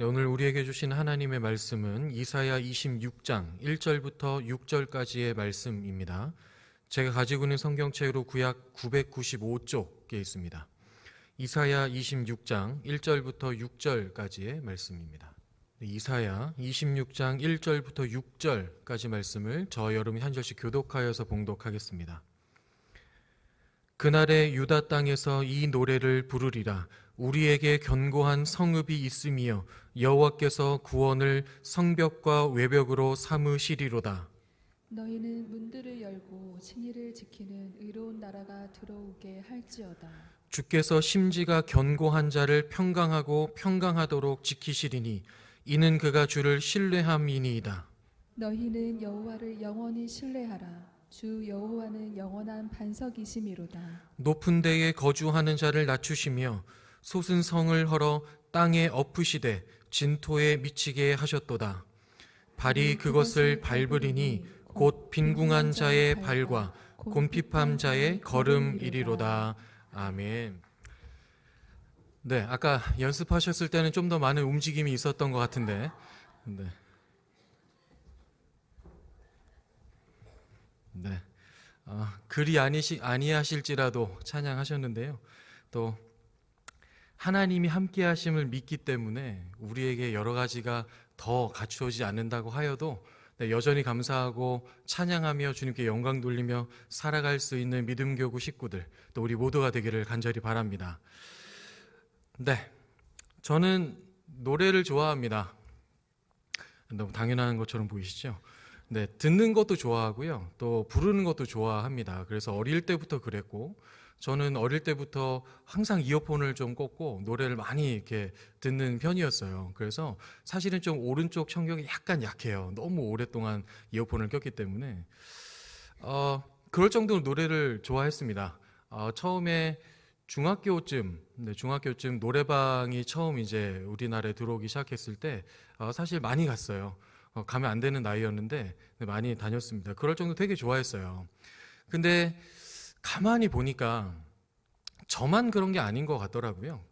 네, 오늘 우리에게 주신 하나님의 말씀은 이사야 26장 1절부터 6절까지의 말씀입니다. 제가 가지고 있는 성경책으로 구약 995쪽에 있습니다. 이사야 26장 1절부터 6절까지의 말씀입니다. 이사야 26장 1절부터 6절까지 말씀을 저 여러분이 한 절씩 교독하여서 봉독하겠습니다. 그날에 유다 땅에서 이 노래를 부르리라. 우리에게 견고한 성읍이 있으며 여호와께서 구원을 성벽과 외벽으로 삼으시리로다. 너희는 문들을 열고 진리를 지키는 의로운 나라가 들어오게 할지어다. 주께서 심지가 견고한 자를 평강하고 평강하도록 지키시리니 이는 그가 주를 신뢰함이니이다. 너희는 여호와를 영원히 신뢰하라. 주 여호와는 영원한 반석이심이로다. 높은 데에 거주하는 자를 낮추시며 솟은 성을 헐어 땅에 엎으시되 진토에 미치게 하셨도다. 발이 그것을 밟으리니 곧 빈궁한 자의 발과 곰핍함 자의 걸음이리로다. 아멘. 네, 아까 연습하셨을 때는 좀 더 많은 움직임이 있었던 것 같은데, 네. 그리 아니하실지라도 찬양하셨는데요. 또 하나님이 함께 하심을 믿기 때문에 우리에게 여러 가지가 더 갖추어지지 않는다고 하여도 여전히 감사하고 찬양하며 주님께 영광 돌리며 살아갈 수 있는 믿음교구 식구들, 또 우리 모두가 되기를 간절히 바랍니다. 네, 저는 노래를 좋아합니다. 너무 당연한 것처럼 보이시죠? 네, 듣는 것도 좋아하고요, 또 부르는 것도 좋아합니다. 그래서 어릴 때부터 그랬고, 저는 어릴 때부터 항상 이어폰을 좀 꽂고 노래를 많이 이렇게 듣는 편이었어요. 그래서 사실은 좀 오른쪽 청력이 약간 약해요. 너무 오랫동안 이어폰을 꼈기 때문에 그럴 정도로 노래를 좋아했습니다. 처음에 중학교쯤 노래방이 처음 이제 우리나라에 들어오기 시작했을 때 사실 많이 갔어요. 가면 안 되는 나이였는데 많이 다녔습니다. 그럴 정도 되게 좋아했어요. 근데 가만히 보니까 저만 그런 게 아닌 것 같더라고요.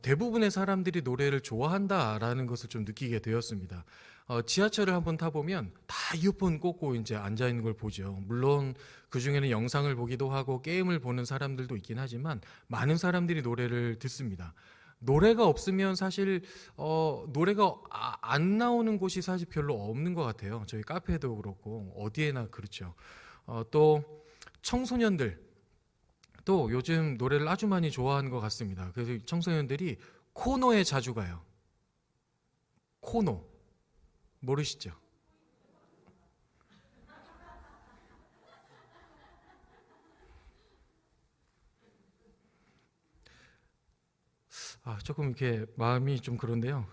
대부분의 사람들이 노래를 좋아한다라는 것을 좀 느끼게 되었습니다. 지하철을 한번 타보면 다 이어폰 꽂고 이제 앉아 있는 걸 보죠. 물론 그 중에는 영상을 보기도 하고 게임을 보는 사람들도 있긴 하지만 많은 사람들이 노래를 듣습니다. 노래가 없으면 사실 노래가 안 나오는 곳이 사실 별로 없는 것 같아요. 저희 카페도 그렇고 어디에나 그렇죠. 또 청소년들 또 요즘 노래를 아주 많이 좋아하는 것 같습니다. 그래서 청소년들이 코노에 자주 가요. 코노 모르시죠? 조금 이렇게 마음이 좀 그런데요.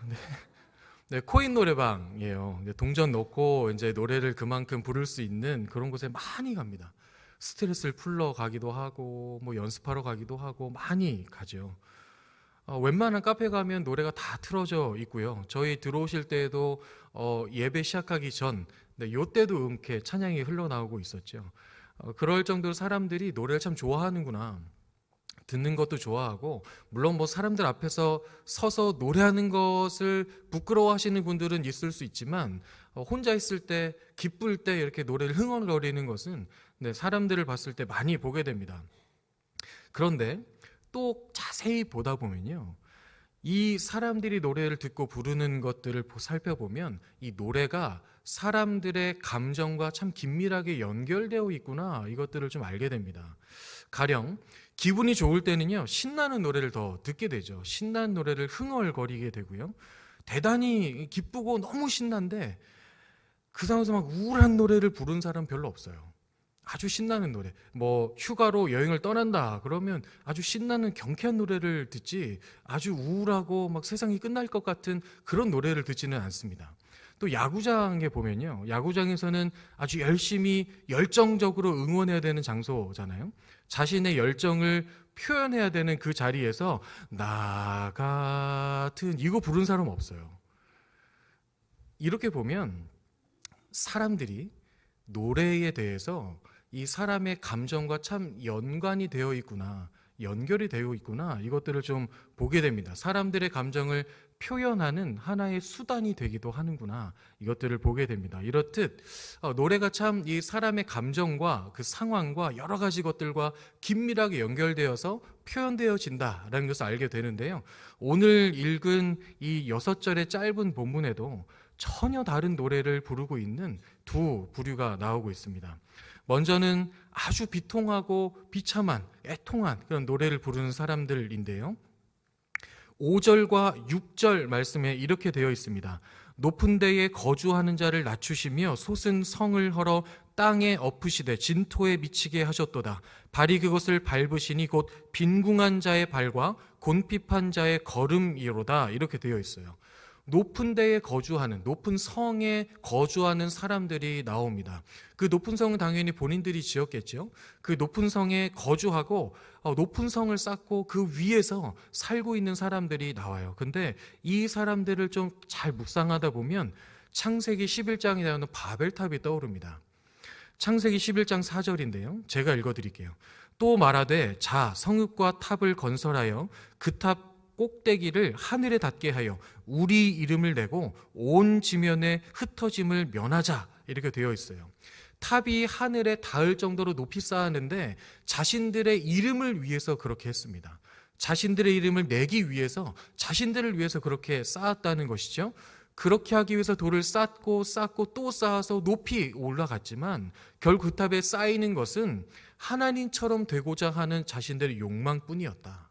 네, 코인 노래방이에요. 동전 넣고 이제 노래를 그만큼 부를 수 있는 그런 곳에 많이 갑니다. 스트레스를 풀러 가기도 하고 뭐 연습하러 가기도 하고 많이 가죠. 웬만한 카페 가면 노래가 다 틀어져 있고요. 저희 들어오실 때에도 예배 시작하기 전 요때도 이렇게 찬양이 흘러나오고 있었죠. 그럴 정도로 사람들이 노래를 참 좋아하는구나. 듣는 것도 좋아하고, 물론 뭐 사람들 앞에서 서서 노래하는 것을 부끄러워하시는 분들은 있을 수 있지만 혼자 있을 때 기쁠 때 이렇게 노래를 흥얼거리는 것은 사람들을 봤을 때 많이 보게 됩니다. 그런데 또 자세히 보다 보면요, 이 사람들이 노래를 듣고 부르는 것들을 살펴보면 이 노래가 사람들의 감정과 참 긴밀하게 연결되어 있구나, 이것들을 좀 알게 됩니다. 가령 기분이 좋을 때는요, 신나는 노래를 더 듣게 되죠. 신나는 노래를 흥얼거리게 되고요. 대단히 기쁘고 너무 신난데 그 상황에서 막 우울한 노래를 부르는 사람 별로 없어요. 아주 신나는 노래, 뭐 휴가로 여행을 떠난다 그러면 아주 신나는 경쾌한 노래를 듣지 아주 우울하고 막 세상이 끝날 것 같은 그런 노래를 듣지는 않습니다. 또 야구장에 보면요, 야구장에서는 아주 열심히 열정적으로 응원해야 되는 장소잖아요. 자신의 열정을 표현해야 되는 그 자리에서 나 같은 이거 부른 사람 없어요. 이렇게 보면 사람들이 노래에 대해서 이 사람의 감정과 참 연관이 되어 있구나, 연결이 되어 있구나, 이것들을 좀 보게 됩니다. 사람들의 감정을 표현하는 하나의 수단이 되기도 하는구나, 이것들을 보게 됩니다. 이렇듯 노래가 참 이 사람의 감정과 그 상황과 여러 가지 것들과 긴밀하게 연결되어서 표현되어진다라는 것을 알게 되는데요. 오늘 읽은 이 6절의 짧은 본문에도 전혀 다른 노래를 부르고 있는 두 부류가 나오고 있습니다. 먼저는 아주 비통하고 비참한, 애통한 그런 노래를 부르는 사람들인데요. 5절과 6절 말씀에 이렇게 되어 있습니다. 높은 데에 거주하는 자를 낮추시며 솟은 성을 헐어 땅에 엎으시되 진토에 미치게 하셨도다. 발이 그것을 밟으시니 곧 빈궁한 자의 발과 곤핍한 자의 걸음이로다. 이렇게 되어 있어요. 높은 데에 거주하는, 높은 성에 거주하는 사람들이 나옵니다. 그 높은 성은 당연히 본인들이 지었겠죠. 그 높은 성에 거주하고 높은 성을 쌓고 그 위에서 살고 있는 사람들이 나와요. 근데 이 사람들을 좀 잘 묵상하다 보면 창세기 11장에 나오는 바벨탑이 떠오릅니다. 창세기 11장 4절인데요. 제가 읽어드릴게요. 또 말하되 자 성읍과 탑을 건설하여 그 탑 꼭대기를 하늘에 닿게 하여 우리 이름을 내고 온 지면에 흩어짐을 면하자, 이렇게 되어 있어요. 탑이 하늘에 닿을 정도로 높이 쌓았는데 자신들의 이름을 위해서 그렇게 했습니다. 자신들의 이름을 내기 위해서, 자신들을 위해서 그렇게 쌓았다는 것이죠. 그렇게 하기 위해서 돌을 쌓고 또 쌓아서 높이 올라갔지만 결국 그 탑에 쌓이는 것은 하나님처럼 되고자 하는 자신들의 욕망뿐이었다.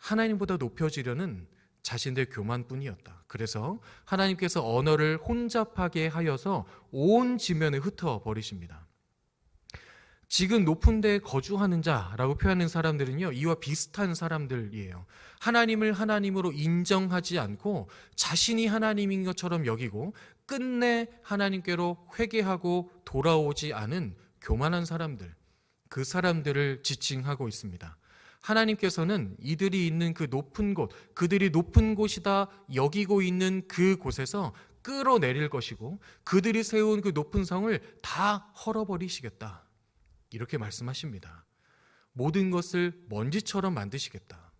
하나님보다 높여지려는 자신들의 교만뿐이었다. 그래서 하나님께서 언어를 혼잡하게 하여서 온 지면에 흩어버리십니다. 지금 높은 데에 거주하는 자라고 표현하는 사람들은요, 이와 비슷한 사람들이에요. 하나님을 하나님으로 인정하지 않고 자신이 하나님인 것처럼 여기고 끝내 하나님께로 회개하고 돌아오지 않은 교만한 사람들, 그 사람들을 지칭하고 있습니다. 하나님께서는 이들이 있는 그 높은 곳, 그들이 높은 곳이다 여기고 있는 그 곳에서 끌어내릴 것이고 그들이 세운 그 높은 성을 다 헐어버리시겠다, 이렇게 말씀하십니다. 모든 것을 먼지처럼 만드시겠다.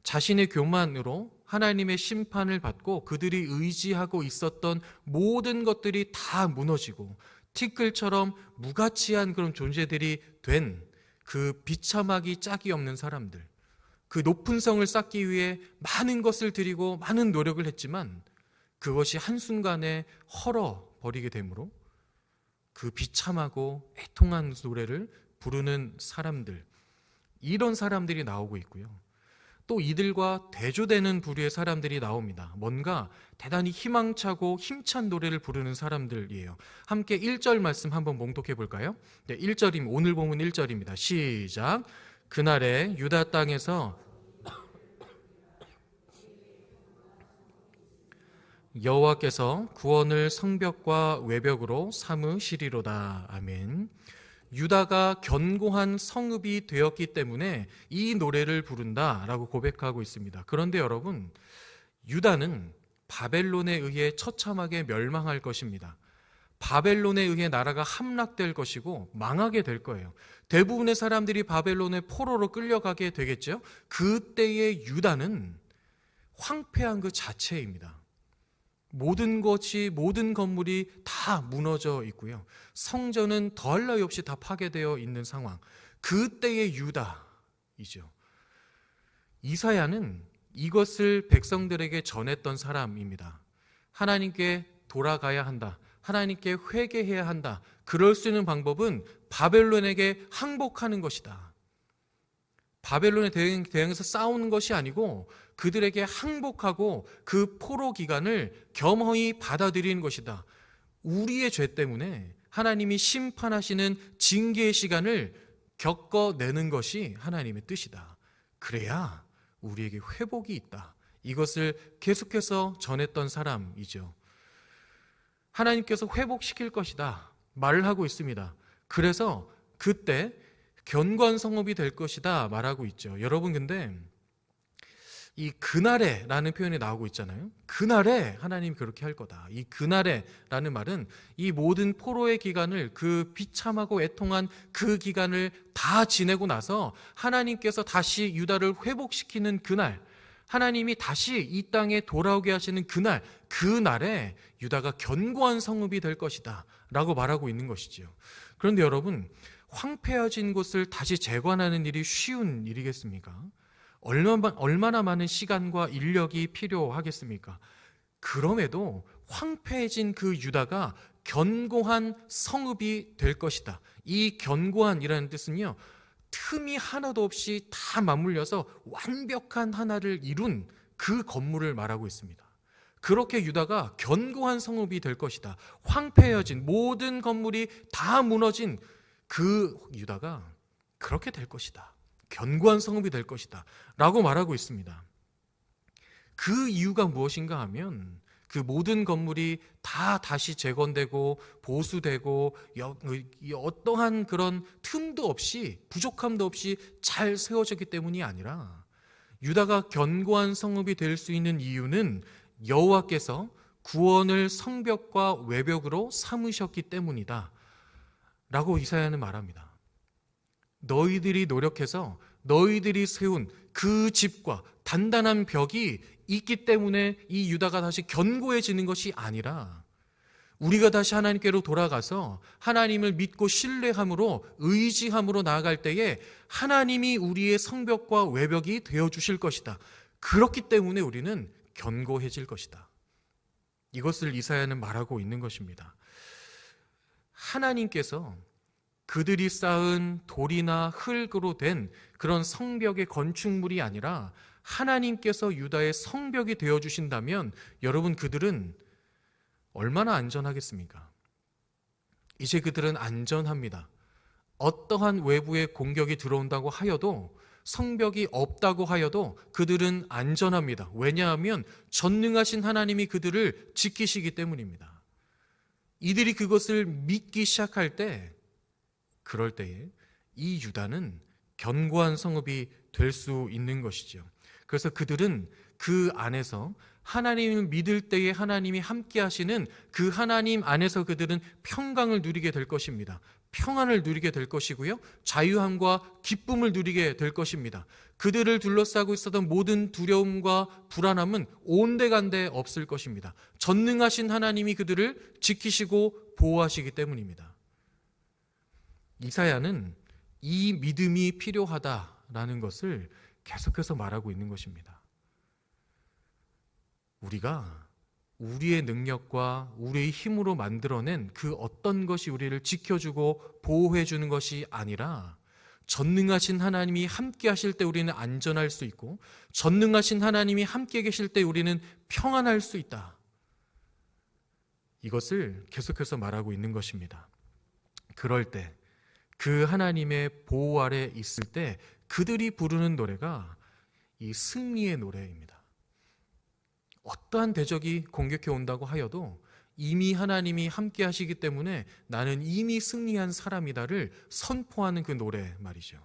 자신의 교만으로 하나님의 심판을 받고 그들이 의지하고 있었던 모든 것들이 다 무너지고 티끌처럼 무가치한 그런 존재들이 된 그 비참하기 짝이 없는 사람들, 그 높은 성을 쌓기 위해 많은 것을 드리고 많은 노력을 했지만 그것이 한순간에 헐어버리게 되므로 그 비참하고 애통한 노래를 부르는 사람들, 이런 사람들이 나오고 있고요. 또 이들과 대조되는 부류의 사람들이 나옵니다. 뭔가 대단히 희망차고 힘찬 노래를 부르는 사람들이에요. 함께 1절 말씀 한번 봉독해 볼까요? 네, 1절입니다. 오늘 본문 1절입니다. 시작. 그날에 유다 땅에서 여호와께서 구원을 성벽과 외벽으로 삼으시리로다. 아멘. 유다가 견고한 성읍이 되었기 때문에 이 노래를 부른다라고 고백하고 있습니다. 그런데 여러분, 유다는 바벨론에 의해 처참하게 멸망할 것입니다. 바벨론에 의해 나라가 함락될 것이고 망하게 될 거예요. 대부분의 사람들이 바벨론의 포로로 끌려가게 되겠죠. 그때의 유다는 황폐한 그 자체입니다. 모든 것이, 모든 건물이 다 무너져 있고요. 성전은 더할 나위 없이 다 파괴되어 있는 상황. 그때의 유다이죠. 이사야는 이것을 백성들에게 전했던 사람입니다. 하나님께 돌아가야 한다. 하나님께 회개해야 한다. 그럴 수 있는 방법은 바벨론에게 항복하는 것이다. 바벨론에 대응해서 싸우는 것이 아니고 그들에게 항복하고 그 포로 기간을 겸허히 받아들이는 것이다. 우리의 죄 때문에 하나님이 심판하시는 징계의 시간을 겪어내는 것이 하나님의 뜻이다. 그래야 우리에게 회복이 있다. 이것을 계속해서 전했던 사람이죠. 하나님께서 회복시킬 것이다 말을 하고 있습니다. 그래서 그때 견고한 성읍이 될 것이다 말하고 있죠. 여러분, 근데 이 그날에 라는 표현이 나오고 있잖아요. 그날에 하나님 그렇게 할 거다. 이 그날에 라는 말은 이 모든 포로의 기간을, 그 비참하고 애통한 그 기간을 다 지내고 나서 하나님께서 다시 유다를 회복시키는 그날, 하나님이 다시 이 땅에 돌아오게 하시는 그날에 유다가 견고한 성읍이 될 것이다 라고 말하고 있는 것이지요. 그런데 여러분, 황폐해진 곳을 다시 재건하는 일이 쉬운 일이겠습니까? 얼마나 많은 시간과 인력이 필요하겠습니까? 그럼에도 황폐해진 그 유다가 견고한 성읍이 될 것이다. 이 견고한이라는 뜻은요, 틈이 하나도 없이 다 맞물려서 완벽한 하나를 이룬 그 건물을 말하고 있습니다. 그렇게 유다가 견고한 성읍이 될 것이다. 황폐해진 모든 건물이 다 무너진 그 유다가 그렇게 될 것이다. 견고한 성읍이 될 것이다 라고 말하고 있습니다. 그 이유가 무엇인가 하면 그 모든 건물이 다 다시 재건되고 보수되고 어떠한 그런 틈도 없이 부족함도 없이 잘 세워졌기 때문이 아니라, 유다가 견고한 성읍이 될 수 있는 이유는 여호와께서 구원을 성벽과 외벽으로 삼으셨기 때문이다 라고 이사야는 말합니다. 너희들이 노력해서 너희들이 세운 그 집과 단단한 벽이 있기 때문에 이 유다가 다시 견고해지는 것이 아니라, 우리가 다시 하나님께로 돌아가서 하나님을 믿고 신뢰함으로 의지함으로 나아갈 때에 하나님이 우리의 성벽과 외벽이 되어주실 것이다. 그렇기 때문에 우리는 견고해질 것이다. 이것을 이사야는 말하고 있는 것입니다. 하나님께서 그들이 쌓은 돌이나 흙으로 된 그런 성벽의 건축물이 아니라 하나님께서 유다의 성벽이 되어주신다면 여러분, 그들은 얼마나 안전하겠습니까? 이제 그들은 안전합니다. 어떠한 외부의 공격이 들어온다고 하여도, 성벽이 없다고 하여도 그들은 안전합니다. 왜냐하면 전능하신 하나님이 그들을 지키시기 때문입니다. 이들이 그것을 믿기 시작할 때, 그럴 때에 이 유다는 견고한 성읍이 될 수 있는 것이죠. 그래서 그들은 그 안에서 하나님을 믿을 때에 하나님이 함께 하시는 그 하나님 안에서 그들은 평강을 누리게 될 것입니다. 평안을 누리게 될 것이고요, 자유함과 기쁨을 누리게 될 것입니다. 그들을 둘러싸고 있었던 모든 두려움과 불안함은 온데간데 없을 것입니다. 전능하신 하나님이 그들을 지키시고 보호하시기 때문입니다. 이사야는 이 믿음이 필요하다라는 것을 계속해서 말하고 있는 것입니다. 우리가 우리의 능력과 우리의 힘으로 만들어낸 그 어떤 것이 우리를 지켜주고 보호해주는 것이 아니라, 전능하신 하나님이 함께 하실 때 우리는 안전할 수 있고, 전능하신 하나님이 함께 계실 때 우리는 평안할 수 있다. 이것을 계속해서 말하고 있는 것입니다. 그럴 때, 그 하나님의 보호 아래 있을 때 그들이 부르는 노래가 이 승리의 노래입니다. 어떠한 대적이 공격해 온다고 하여도 이미 하나님이 함께 하시기 때문에 나는 이미 승리한 사람이다를 선포하는 그 노래 말이죠.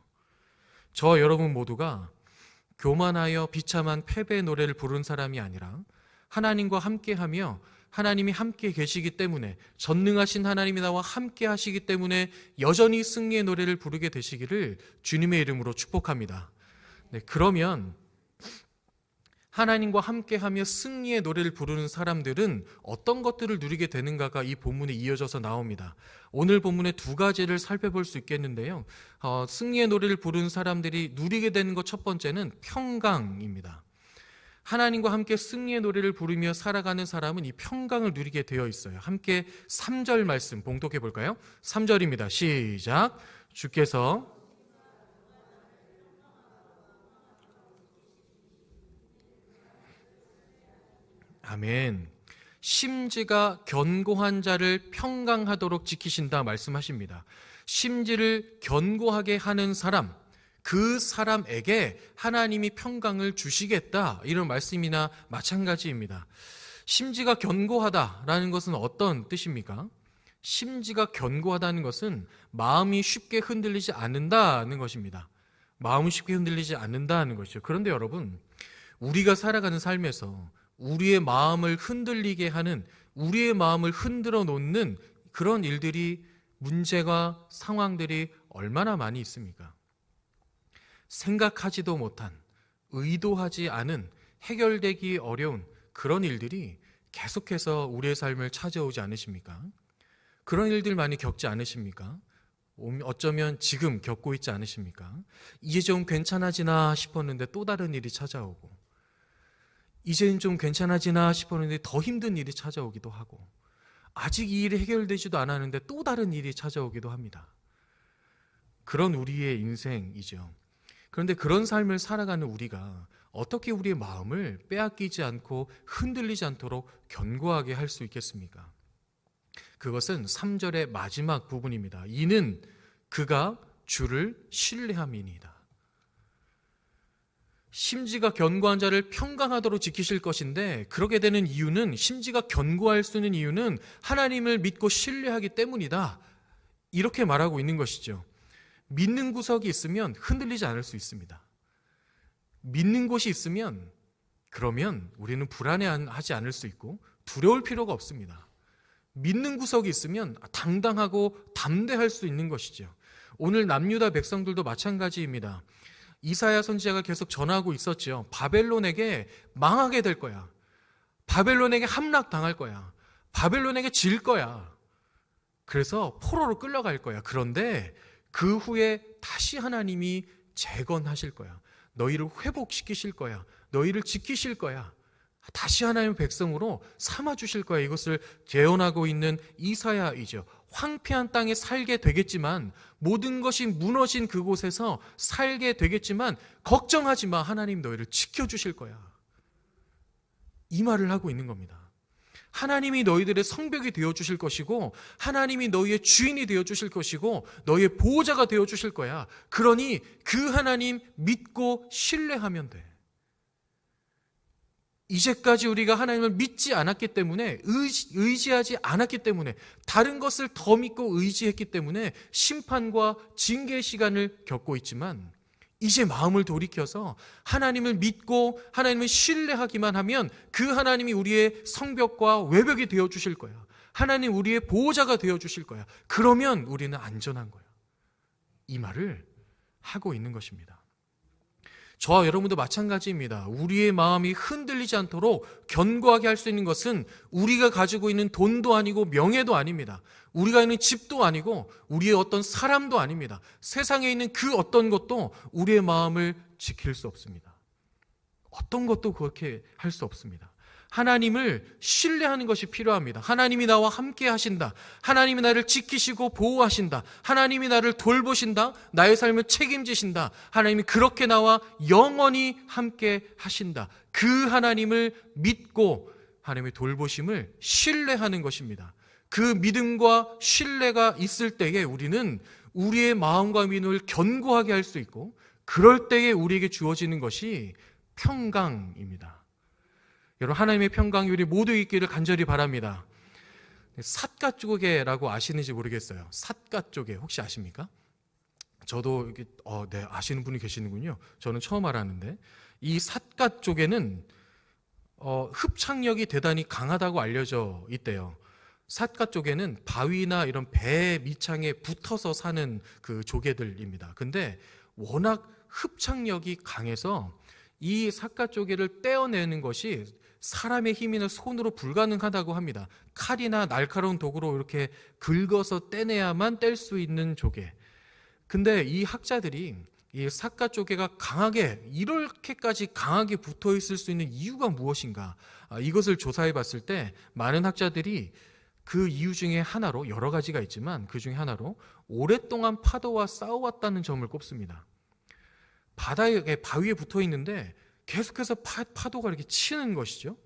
저와 여러분 모두가 교만하여 비참한 패배의 노래를 부르는 사람이 아니라, 하나님과 함께하며 하나님이 함께 계시기 때문에, 전능하신 하나님이 나와 함께 하시기 때문에 여전히 승리의 노래를 부르게 되시기를 주님의 이름으로 축복합니다. 네, 그러면 하나님과 함께하며 승리의 노래를 부르는 사람들은 어떤 것들을 누리게 되는가가 이 본문에 이어져서 나옵니다. 오늘 본문의 두 가지를 살펴볼 수 있겠는데요. 승리의 노래를 부르는 사람들이 누리게 되는 것 첫 번째는 평강입니다. 하나님과 함께 승리의 노래를 부르며 살아가는 사람은 이 평강을 누리게 되어 있어요. 함께 3절 말씀 봉독해 볼까요? 3절입니다. 시작. 주께서 아멘. 심지가 견고한 자를 평강하도록 지키신다 말씀하십니다. 심지를 견고하게 하는 사람, 그 사람에게 하나님이 평강을 주시겠다, 이런 말씀이나 마찬가지입니다. 심지가 견고하다라는 것은 어떤 뜻입니까? 심지가 견고하다는 것은 마음이 쉽게 흔들리지 않는다는 것입니다. 마음이 쉽게 흔들리지 않는다는 것이죠. 그런데 여러분, 우리가 살아가는 삶에서 우리의 마음을 흔들리게 하는, 우리의 마음을 흔들어 놓는 그런 일들이, 문제가, 상황들이 얼마나 많이 있습니까? 생각하지도 못한, 의도하지 않은 해결되기 어려운 그런 일들이 계속해서 우리의 삶을 찾아오지 않으십니까? 그런 일들 많이 겪지 않으십니까? 어쩌면 지금 겪고 있지 않으십니까? 이제 좀 괜찮아지나 싶었는데 또 다른 일이 찾아오고, 이제는 좀 괜찮아지나 싶었는데 더 힘든 일이 찾아오기도 하고, 아직 이 일이 해결되지도 않았는데 또 다른 일이 찾아오기도 합니다. 그런 우리의 인생이죠. 그런데 그런 삶을 살아가는 우리가 어떻게 우리의 마음을 빼앗기지 않고 흔들리지 않도록 견고하게 할 수 있겠습니까? 그것은 3절의 마지막 부분입니다. 이는 그가 주를 신뢰함이니이다. 심지가 견고한 자를 평강하도록 지키실 것인데, 그렇게 되는 이유는, 심지가 견고할 수 있는 이유는 하나님을 믿고 신뢰하기 때문이다. 이렇게 말하고 있는 것이죠. 믿는 구석이 있으면 흔들리지 않을 수 있습니다. 믿는 곳이 있으면 그러면 우리는 불안해하지 않을 수 있고 두려울 필요가 없습니다. 믿는 구석이 있으면 당당하고 담대할 수 있는 것이죠. 오늘 남유다 백성들도 마찬가지입니다. 이사야 선지자가 계속 전하고 있었죠. 바벨론에게 망하게 될 거야. 바벨론에게 함락당할 거야. 바벨론에게 질 거야. 그래서 포로로 끌려갈 거야. 그런데 그 후에 다시 하나님이 재건하실 거야. 너희를 회복시키실 거야. 너희를 지키실 거야. 다시 하나님의 백성으로 삼아주실 거야. 이것을 예언하고 있는 이사야이죠. 황폐한 땅에 살게 되겠지만, 모든 것이 무너진 그곳에서 살게 되겠지만 걱정하지 마. 하나님 너희를 지켜주실 거야. 이 말을 하고 있는 겁니다. 하나님이 너희들의 성벽이 되어주실 것이고, 하나님이 너희의 주인이 되어주실 것이고, 너희의 보호자가 되어주실 거야. 그러니 그 하나님 믿고 신뢰하면 돼. 이제까지 우리가 하나님을 믿지 않았기 때문에, 의지하지 않았기 때문에, 다른 것을 더 믿고 의지했기 때문에 심판과 징계의 시간을 겪고 있지만, 이제 마음을 돌이켜서 하나님을 믿고 하나님을 신뢰하기만 하면 그 하나님이 우리의 성벽과 외벽이 되어주실 거야. 하나님 우리의 보호자가 되어주실 거야. 그러면 우리는 안전한 거야. 이 말을 하고 있는 것입니다. 저와 여러분도 마찬가지입니다. 우리의 마음이 흔들리지 않도록 견고하게 할 수 있는 것은 우리가 가지고 있는 돈도 아니고 명예도 아닙니다. 우리가 있는 집도 아니고 우리의 어떤 사람도 아닙니다. 세상에 있는 그 어떤 것도 우리의 마음을 지킬 수 없습니다. 어떤 것도 그렇게 할 수 없습니다. 하나님을 신뢰하는 것이 필요합니다. 하나님이 나와 함께 하신다. 하나님이 나를 지키시고 보호하신다. 하나님이 나를 돌보신다. 나의 삶을 책임지신다. 하나님이 그렇게 나와 영원히 함께 하신다. 그 하나님을 믿고 하나님의 돌보심을 신뢰하는 것입니다. 그 믿음과 신뢰가 있을 때에 우리는 우리의 마음과 믿음을 견고하게 할 수 있고, 그럴 때에 우리에게 주어지는 것이 평강입니다. 여러분, 하나님의 평강이 우리 모두 있기를 간절히 바랍니다. 삿갓조개라고 아시는지 모르겠어요. 삿갓조개 혹시 아십니까? 저도 네, 아시는 분이 계시는군요. 저는 처음 알았는데, 이 삿갓조개는 흡착력이 대단히 강하다고 알려져 있대요. 삿갓조개는 바위나 이런 배 밑창에 붙어서 사는 그 조개들입니다. 근데 워낙 흡착력이 강해서 이 삿갓조개를 떼어내는 것이 사람의 힘이나 손으로 불가능하다고 합니다. 칼이나 날카로운 도구로 이렇게 긁어서 떼내야만 뗄 수 있는 조개. 근데 이 학자들이 이 삿갓조개가 이렇게까지 강하게 붙어 있을 수 있는 이유가 무엇인가, 이것을 조사해 봤을 때 많은 학자들이 그 이유 중에 하나로, 여러 가지가 있지만 그 중에 하나로 오랫동안 파도와 싸워왔다는 점을 꼽습니다. 바다에, 바위에 붙어 있는데 계속해서 파도가 이렇게 치는 것이죠.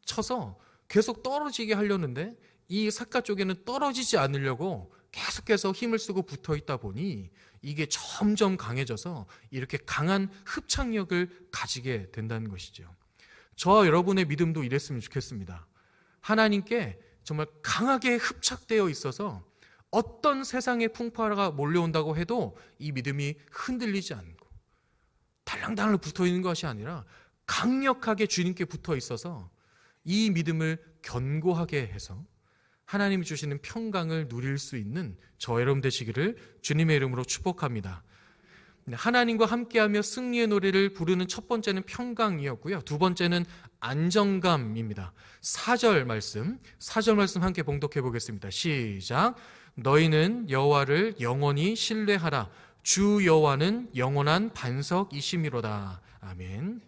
쳐서 계속 떨어지게 하려는데 이 삿갓조개는 떨어지지 않으려고 계속해서 힘을 쓰고 붙어 있다 보니 이게 점점 강해져서 이렇게 강한 흡착력을 가지게 된다는 것이죠. 저와 여러분의 믿음도 이랬으면 좋겠습니다. 하나님께 정말 강하게 흡착되어 있어서 어떤 세상의 풍파가 몰려온다고 해도 이 믿음이 흔들리지 않고 달랑달랑 붙어 있는 것이 아니라 강력하게 주님께 붙어 있어서 이 믿음을 견고하게 해서 하나님이 주시는 평강을 누릴 수 있는 저 여러분 되시기를 주님의 이름으로 축복합니다. 하나님과 함께하며 승리의 노래를 부르는 첫 번째는 평강이었고요. 두 번째는 안정감입니다. 4절 말씀 함께 봉독해 보겠습니다. 시작. 너희는 여호와를 영원히 신뢰하라. 주 여호와는 영원한 반석이심이로다. 아멘.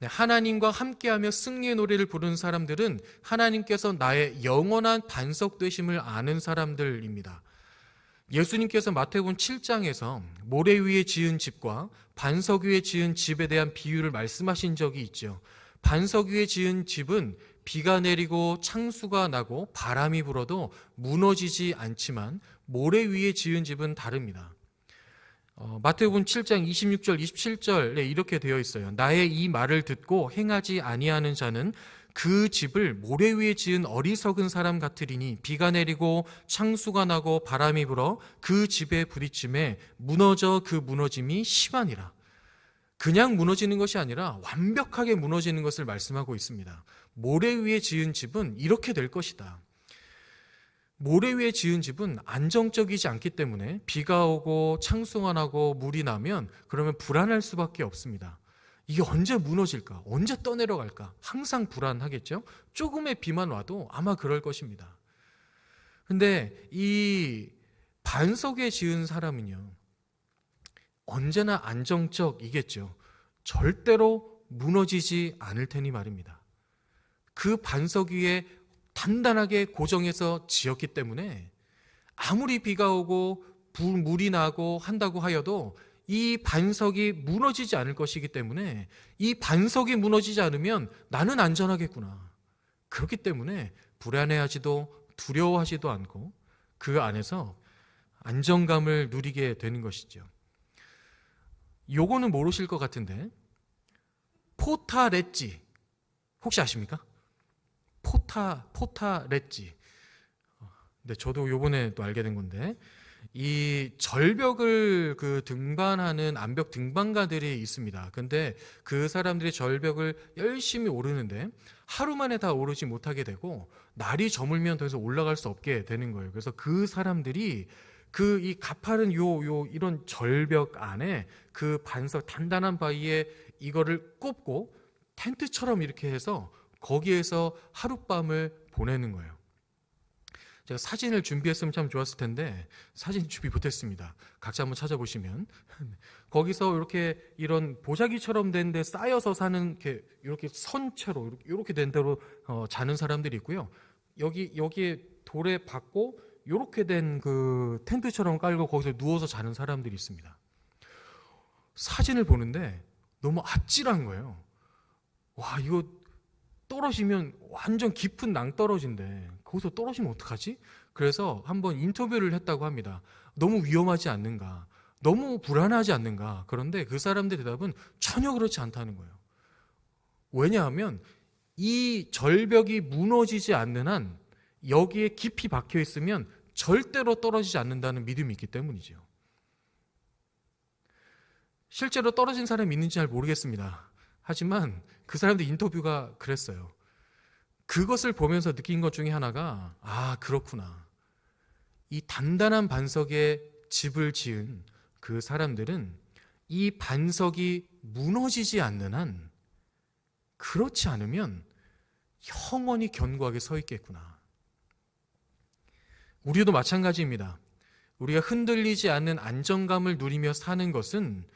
네, 하나님과 함께하며 승리의 노래를 부르는 사람들은 하나님께서 나의 영원한 반석 되심을 아는 사람들입니다. 예수님께서 마태복음 7장에서 모래 위에 지은 집과 반석 위에 지은 집에 대한 비유를 말씀하신 적이 있죠. 반석 위에 지은 집은 비가 내리고 창수가 나고 바람이 불어도 무너지지 않지만 모래 위에 지은 집은 다릅니다. 마태복음 7장 26절 27절에 이렇게 되어 있어요. 나의 이 말을 듣고 행하지 아니하는 자는 그 집을 모래 위에 지은 어리석은 사람 같으리니 비가 내리고 창수가 나고 바람이 불어 그 집에 부딪힘에 무너져 그 무너짐이 심하니라. 그냥 무너지는 것이 아니라 완벽하게 무너지는 것을 말씀하고 있습니다. 모래 위에 지은 집은 이렇게 될 것이다. 모래 위에 지은 집은 안정적이지 않기 때문에 비가 오고 창수가 나고 물이 나면 그러면 불안할 수밖에 없습니다. 이게 언제 무너질까? 언제 떠내려갈까? 항상 불안하겠죠? 조금의 비만 와도 아마 그럴 것입니다. 근데 이 반석에 지은 사람은요, 언제나 안정적이겠죠. 절대로 무너지지 않을 테니 말입니다. 그 반석 위에 단단하게 고정해서 지었기 때문에 아무리 비가 오고 물이 나고 한다고 하여도 이 반석이 무너지지 않을 것이기 때문에 이 반석이 무너지지 않으면 나는 안전하겠구나. 그렇기 때문에 불안해하지도 두려워하지도 않고 그 안에서 안정감을 누리게 되는 것이죠. 요거는 모르실 것 같은데 포타렛지 혹시 아십니까? 포타렛지. 네, 저도 요번에 또 알게 된 건데 이 절벽을 등반하는 암벽 등반가들이 있습니다. 근데 그 사람들이 절벽을 열심히 오르는데 하루 만에 다 오르지 못하게 되고 날이 저물면 더 이상 올라갈 수 없게 되는 거예요. 그래서 그 사람들이 이 가파른 이런 절벽 안에 그 반석 단단한 바위에 이거를 꼽고 텐트처럼 이렇게 해서 거기에서 하룻밤을 보내는 거예요. 제가 사진을 준비했으면 참 좋았을 텐데 사진 준비 못했습니다. 각자 한번 찾아보시면 거기서 이런 보자기처럼 된 데 쌓여서 사는 이렇게 선체로 이렇게 된 대로 자는 사람들이 있고요. 여기에 돌에 박고 이렇게 된 그 텐트처럼 깔고 거기서 누워서 자는 사람들이 있습니다. 사진을 보는데 너무 아찔한 거예요. 와, 이거 떨어지면 완전 깊은 낭떠러지인데 거기서 떨어지면 어떡하지? 그래서 한번 인터뷰를 했다고 합니다. 너무 위험하지 않는가? 너무 불안하지 않는가? 그런데 그 사람들의 대답은 전혀 그렇지 않다는 거예요. 왜냐하면 이 절벽이 무너지지 않는 한 여기에 깊이 박혀 있으면 절대로 떨어지지 않는다는 믿음이 있기 때문이죠. 실제로 떨어진 사람이 있는지 잘 모르겠습니다. 하지만 그 사람들 인터뷰가 그랬어요. 그것을 보면서 느낀 것 중에 하나가 그렇구나. 이 단단한 반석에 집을 지은 그 사람들은 이 반석이 무너지지 않는 한 그렇지 않으면 영원히 견고하게 서 있겠구나. 우리도 마찬가지입니다. 우리가 흔들리지 않는 안정감을 누리며 사는 것은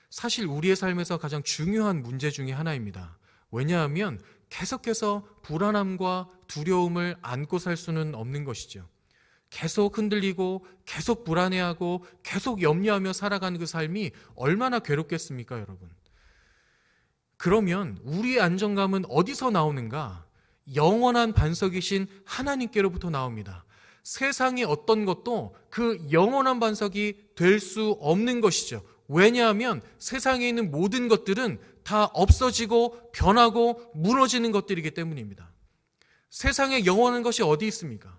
사실 우리의 삶에서 가장 중요한 문제 중에 하나입니다. 왜냐하면 계속해서 불안함과 두려움을 안고 살 수는 없는 것이죠. 계속 흔들리고 계속 불안해하고 계속 염려하며 살아가는 그 삶이 얼마나 괴롭겠습니까, 여러분? 그러면 우리의 안정감은 어디서 나오는가? 영원한 반석이신 하나님께로부터 나옵니다. 세상의 어떤 것도 그 영원한 반석이 될 수 없는 것이죠. 왜냐하면 세상에 있는 모든 것들은 다 없어지고 변하고 무너지는 것들이기 때문입니다. 세상에 영원한 것이 어디 있습니까?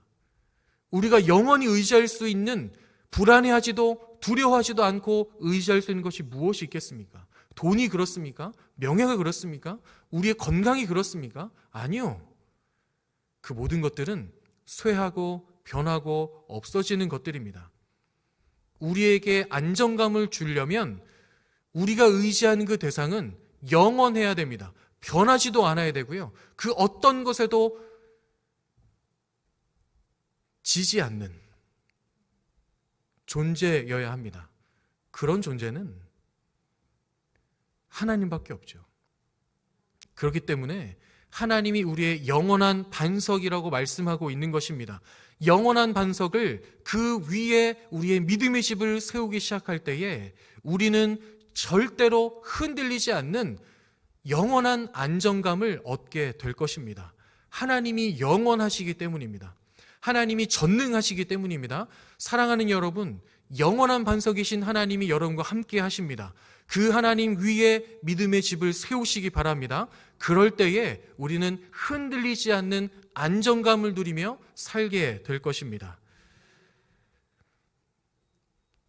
우리가 영원히 의지할 수 있는 불안해하지도 두려워하지도 않고 의지할 수 있는 것이 무엇이 있겠습니까? 돈이 그렇습니까? 명예가 그렇습니까? 우리의 건강이 그렇습니까? 아니요. 그 모든 것들은 쇠하고 변하고 없어지는 것들입니다. 우리에게 안정감을 주려면 우리가 의지하는 그 대상은 영원해야 됩니다. 변하지도 않아야 되고요. 그 어떤 것에도 지지 않는 존재여야 합니다. 그런 존재는 하나님밖에 없죠. 그렇기 때문에 하나님이 우리의 영원한 반석이라고 말씀하고 있는 것입니다. 영원한 반석을 그 위에 우리의 믿음의 집을 세우기 시작할 때에 우리는 절대로 흔들리지 않는 영원한 안정감을 얻게 될 것입니다. 하나님이 영원하시기 때문입니다. 하나님이 전능하시기 때문입니다. 사랑하는 여러분, 영원한 반석이신 하나님이 여러분과 함께 하십니다. 그 하나님 위에 믿음의 집을 세우시기 바랍니다. 그럴 때에 우리는 흔들리지 않는 안정감을 누리며 살게 될 것입니다.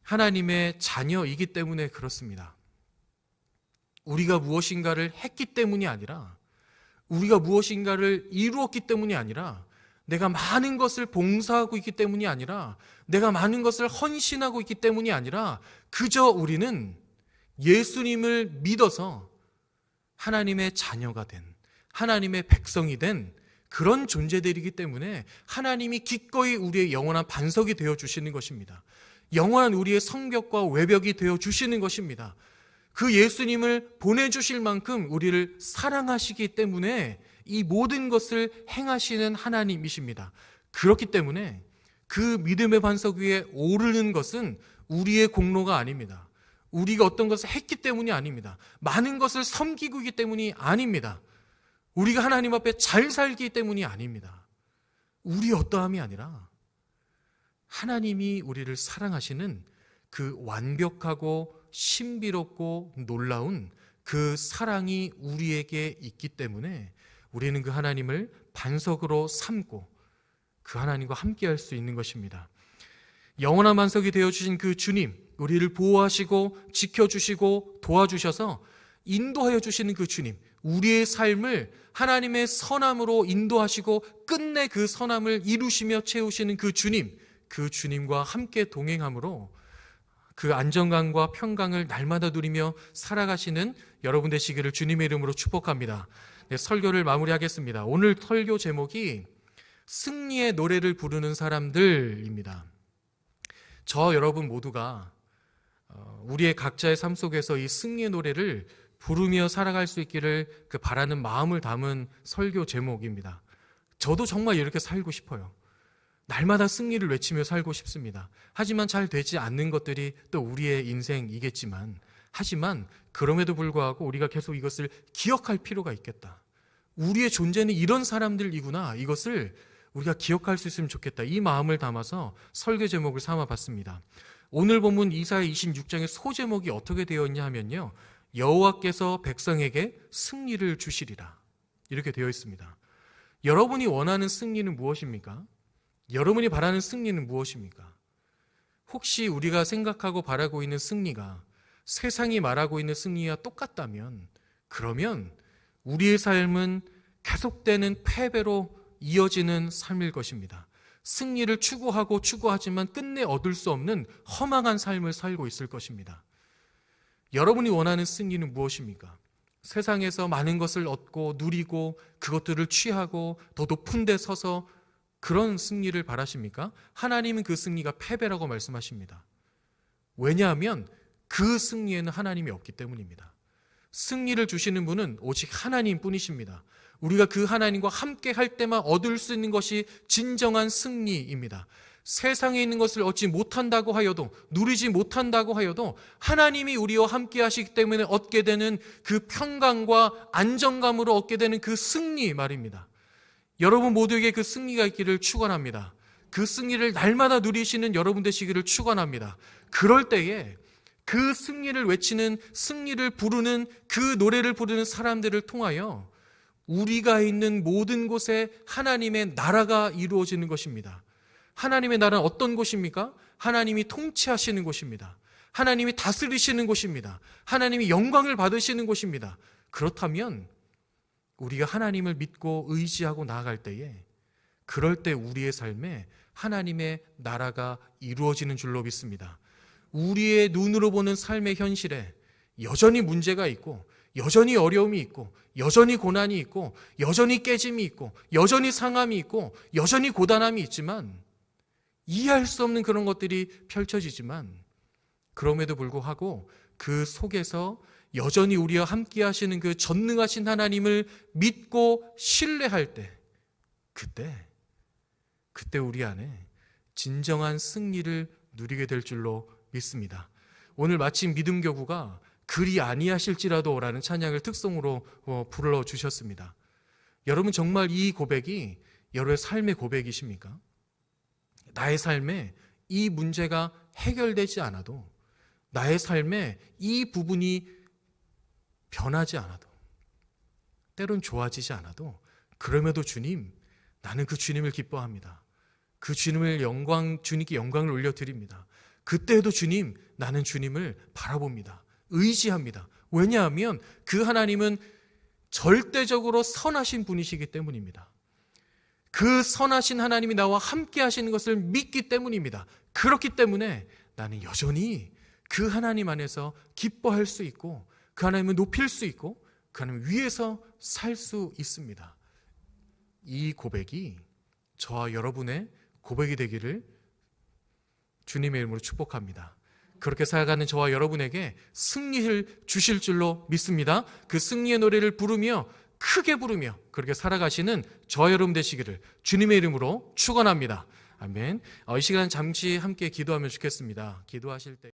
하나님의 자녀이기 때문에 그렇습니다. 우리가 무엇인가를 했기 때문이 아니라, 우리가 무엇인가를 이루었기 때문이 아니라, 내가 많은 것을 봉사하고 있기 때문이 아니라, 내가 많은 것을 헌신하고 있기 때문이 아니라, 그저 우리는 예수님을 믿어서 하나님의 자녀가 된, 하나님의 백성이 된 그런 존재들이기 때문에 하나님이 기꺼이 우리의 영원한 반석이 되어 주시는 것입니다. 영원한 우리의 성벽과 외벽이 되어 주시는 것입니다. 그 예수님을 보내주실 만큼 우리를 사랑하시기 때문에 이 모든 것을 행하시는 하나님이십니다. 그렇기 때문에 그 믿음의 반석 위에 오르는 것은 우리의 공로가 아닙니다. 우리가 어떤 것을 했기 때문이 아닙니다. 많은 것을 섬기고 있기 때문이 아닙니다. 우리가 하나님 앞에 잘 살기 때문이 아닙니다. 우리 어떠함이 아니라 하나님이 우리를 사랑하시는 그 완벽하고 신비롭고 놀라운 그 사랑이 우리에게 있기 때문에 우리는 그 하나님을 반석으로 삼고 그 하나님과 함께할 수 있는 것입니다. 영원한 반석이 되어주신 그 주님, 우리를 보호하시고 지켜주시고 도와주셔서 인도하여 주시는 그 주님, 우리의 삶을 하나님의 선함으로 인도하시고 끝내 그 선함을 이루시며 채우시는 그 주님, 그 주님과 함께 동행함으로 그 안정감과 평강을 날마다 누리며 살아가시는 여러분 되시기를 주님의 이름으로 축복합니다. 네, 설교를 마무리하겠습니다. 오늘 설교 제목이 승리의 노래를 부르는 사람들입니다. 저 여러분 모두가 우리의 각자의 삶 속에서 이 승리의 노래를 부르며 살아갈 수 있기를 그 바라는 마음을 담은 설교 제목입니다. 저도 정말 이렇게 살고 싶어요. 날마다 승리를 외치며 살고 싶습니다. 하지만 잘 되지 않는 것들이 또 우리의 인생이겠지만, 하지만 그럼에도 불구하고 우리가 계속 이것을 기억할 필요가 있겠다. 우리의 존재는 이런 사람들이구나. 이것을 우리가 기억할 수 있으면 좋겠다. 이 마음을 담아서 설교 제목을 삼아봤습니다. 오늘 본문 이사야 26장의 소제목이 어떻게 되어 있냐 하면요, 여호와께서 백성에게 승리를 주시리라, 이렇게 되어 있습니다. 여러분이 원하는 승리는 무엇입니까? 여러분이 바라는 승리는 무엇입니까? 혹시 우리가 생각하고 바라고 있는 승리가 세상이 말하고 있는 승리와 똑같다면, 그러면 우리의 삶은 계속되는 패배로 이어지는 삶일 것입니다. 승리를 추구하고 추구하지만 끝내 얻을 수 없는 허망한 삶을 살고 있을 것입니다. 여러분이 원하는 승리는 무엇입니까? 세상에서 많은 것을 얻고 누리고 그것들을 취하고 더 높은 데 서서 그런 승리를 바라십니까? 하나님은 그 승리가 패배라고 말씀하십니다. 왜냐하면 그 승리에는 하나님이 없기 때문입니다. 승리를 주시는 분은 오직 하나님 뿐이십니다. 우리가 그 하나님과 함께 할 때만 얻을 수 있는 것이 진정한 승리입니다. 세상에 있는 것을 얻지 못한다고 하여도, 누리지 못한다고 하여도 하나님이 우리와 함께 하시기 때문에 얻게 되는 그 평강과 안정감으로 얻게 되는 그 승리 말입니다. 여러분 모두에게 그 승리가 있기를 축원합니다. 그 승리를 날마다 누리시는 여러분 되시기를 축원합니다. 그럴 때에 그 승리를 외치는, 승리를 부르는, 그 노래를 부르는 사람들을 통하여 우리가 있는 모든 곳에 하나님의 나라가 이루어지는 것입니다. 하나님의 나라는 어떤 곳입니까? 하나님이 통치하시는 곳입니다. 하나님이 다스리시는 곳입니다. 하나님이 영광을 받으시는 곳입니다. 그렇다면 우리가 하나님을 믿고 의지하고 나아갈 때에, 그럴 때 우리의 삶에 하나님의 나라가 이루어지는 줄로 믿습니다. 우리의 눈으로 보는 삶의 현실에 여전히 문제가 있고, 여전히 어려움이 있고, 여전히 고난이 있고, 여전히 깨짐이 있고, 여전히 상함이 있고, 여전히 고단함이 있지만, 이해할 수 없는 그런 것들이 펼쳐지지만, 그럼에도 불구하고 그 속에서 여전히 우리와 함께 하시는 그 전능하신 하나님을 믿고 신뢰할 때, 그때 우리 안에 진정한 승리를 누리게 될 줄로 믿습니다. 오늘 마침 믿음교구가 그리 아니하실지라도라는 찬양을 특송으로 불러주셨습니다. 여러분 정말 이 고백이 여러분의 삶의 고백이십니까? 나의 삶에 이 문제가 해결되지 않아도, 나의 삶에 이 부분이 변하지 않아도, 때론 좋아지지 않아도, 그럼에도 주님, 나는 그 주님을 기뻐합니다. 그 주님께 영광을 올려드립니다. 그때에도 주님, 나는 주님을 바라봅니다. 의지합니다. 왜냐하면 그 하나님은 절대적으로 선하신 분이시기 때문입니다. 그 선하신 하나님이 나와 함께 하시는 것을 믿기 때문입니다. 그렇기 때문에 나는 여전히 그 하나님 안에서 기뻐할 수 있고, 그 하나님을 높일 수 있고, 그 하나님 위에서 살 수 있습니다. 이 고백이 저와 여러분의 고백이 되기를 주님의 이름으로 축복합니다. 그렇게 살아가는 저와 여러분에게 승리를 주실 줄로 믿습니다. 그 승리의 노래를 부르며, 크게 부르며 그렇게 살아가시는 저와 여러분 되시기를 주님의 이름으로 축원합니다. 아멘. 이 시간 잠시 함께 기도하면 좋겠습니다. 기도하실 때